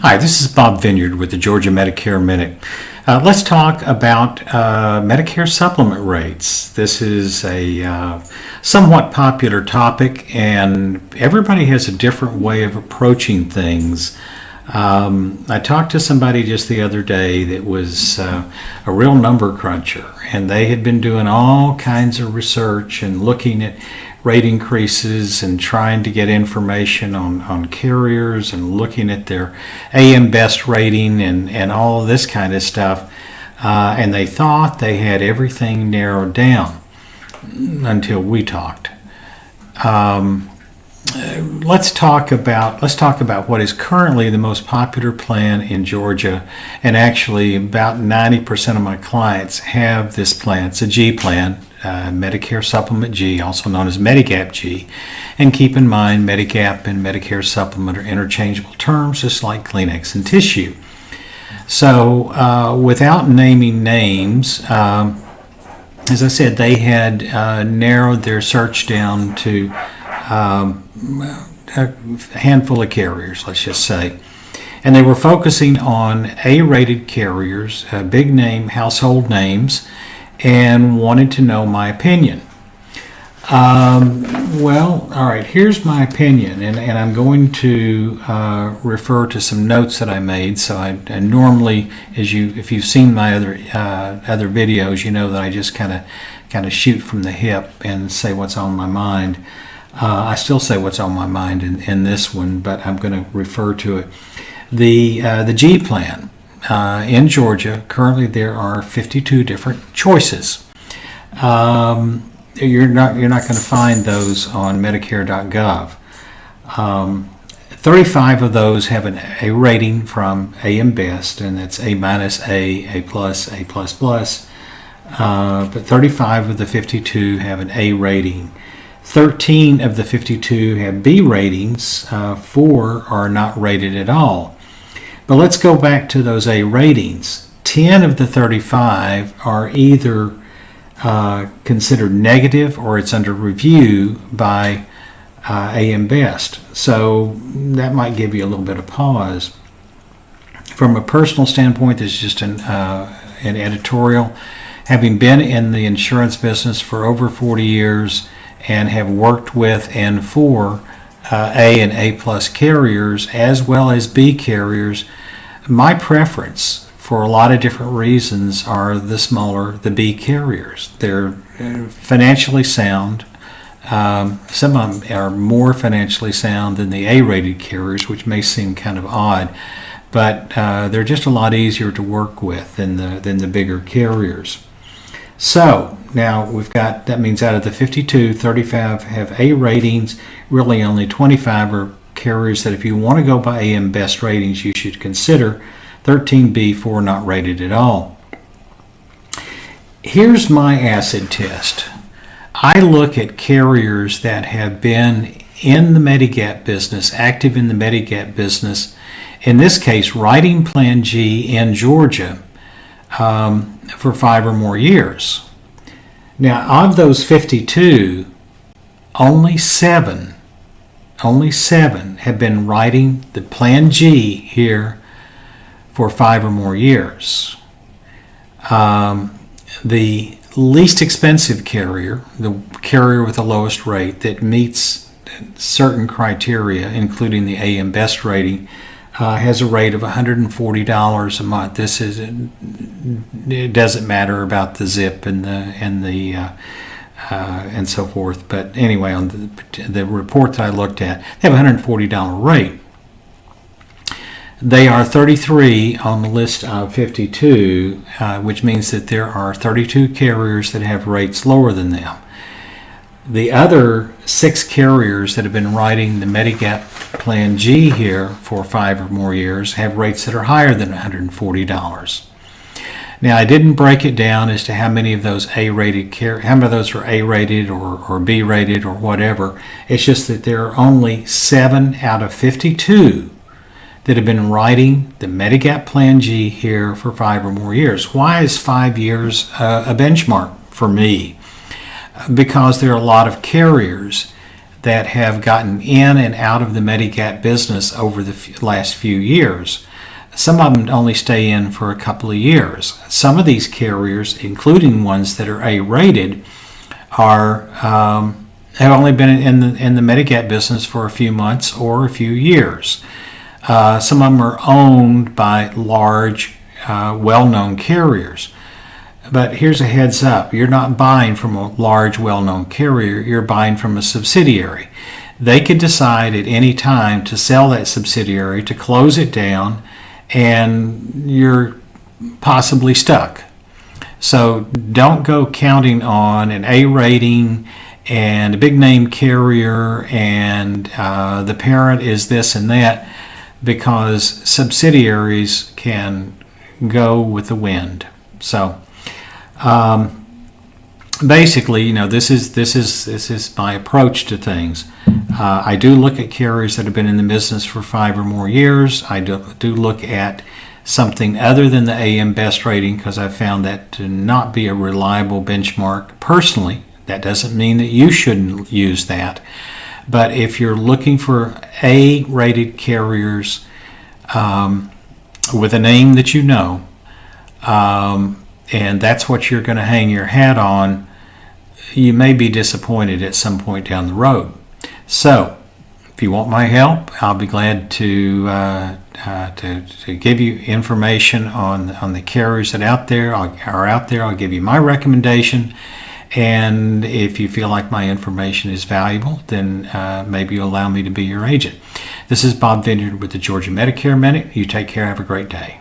Hi, this is Bob Vineyard with the Georgia Medicare Minute. Let's talk about Medicare supplement rates. This is a somewhat popular topic, and everybody has a different way of approaching things. I talked to somebody just the other day that was a real number cruncher, and they had been doing all kinds of research and looking at rate increases and trying to get information on carriers and looking at their AM Best rating and all of this kind of stuff. And they thought they had everything narrowed down until we talked. Let's talk about what is currently the most popular plan in Georgia, and actually about 90% of my clients have this plan. It's a G plan, Medicare Supplement G, also known as Medigap G. And keep in mind, Medigap and Medicare Supplement are interchangeable terms, just like Kleenex and tissue. So without naming names, as I said, they had narrowed their search down to a handful of carriers, let's just say. And they were focusing on A-rated carriers, big name, household names, and wanted to know my opinion. Well, all right, here's my opinion, and I'm going to refer to some notes that I made. So I normally, if you've seen my other videos, you know that I just kind of shoot from the hip and say what's on my mind. I still say what's on my mind in this one, but I'm going to refer to it. The G plan in Georgia, currently there are 52 different choices. You're not going to find those on Medicare.gov. 35 of those have an A rating from AM Best, and that's A minus, A plus, A plus plus. But 35 of the 52 have an A rating. 13 of the 52 have B ratings, 4 are not rated at all. But let's go back to those A ratings. 10 of the 35 are either considered negative or it's under review by AM Best. So that might give you a little bit of pause. From a personal standpoint, this is just an editorial. Having been in the insurance business for over 40 years, and have worked with and for A and A plus carriers as well as B carriers, my preference for a lot of different reasons are the B carriers. They're financially sound. Some of them are more financially sound than the A-rated carriers, which may seem kind of odd, but they're just a lot easier to work with than the bigger carriers. So now that means out of the 52, 35 have A ratings. Really only 25 are carriers that if you want to go by AM Best ratings, you should consider. 13 B, 4 not rated at all. Here's my acid test. I look at carriers that have been in the Medigap business, active in the Medigap business, in this case, writing Plan G in Georgia, for 5 or more years. Now, of those 52, only seven have been writing the Plan G here for 5 or more years. The least expensive carrier, the carrier with the lowest rate that meets certain criteria, including the AM Best rating, has a rate of $140 a month. It doesn't matter about the zip and so forth. But anyway, on the report that I looked at, they have a $140 rate. They are 33 on the list of 52, which means that there are 32 carriers that have rates lower than them. The other 6 carriers that have been writing the Medigap Plan G here for 5 or more years have rates that are higher than $140. Now, I didn't break it down as to how many of those A-rated how many of those are A-rated or B-rated or whatever. It's just that there are only 7 out of 52 that have been writing the Medigap Plan G here for 5 or more years. Why is 5 years a benchmark for me? Because there are a lot of carriers that have gotten in and out of the Medigap business over the last few years. Some of them only stay in for a couple of years. Some of these carriers, including ones that are A-rated, have only been in the Medigap business for a few months or a few years. Some of them are owned by large, well-known carriers. But here's a heads up. You're not buying from a large, well-known carrier. You're buying from a subsidiary. They could decide at any time to sell that subsidiary, to close it down, and you're possibly stuck. So don't go counting on an A rating and a big name carrier and the parent is this and that, because subsidiaries can go with the wind. So basically, this is my approach to things. I do look at carriers that have been in the business for 5 or more years. I do look at something other than the AM Best rating, because I've found that to not be a reliable benchmark personally. That doesn't mean that you shouldn't use that. But if you're looking for A-rated carriers with a name that you know, and that's what you're going to hang your hat on, you may be disappointed at some point down the road. So, if you want my help, I'll be glad to give you information on the carriers that are out there. I'll give you my recommendation, and if you feel like my information is valuable, then maybe you'll allow me to be your agent. This is Bob Vineyard with the Georgia Medicare Minute. You take care. Have a great day.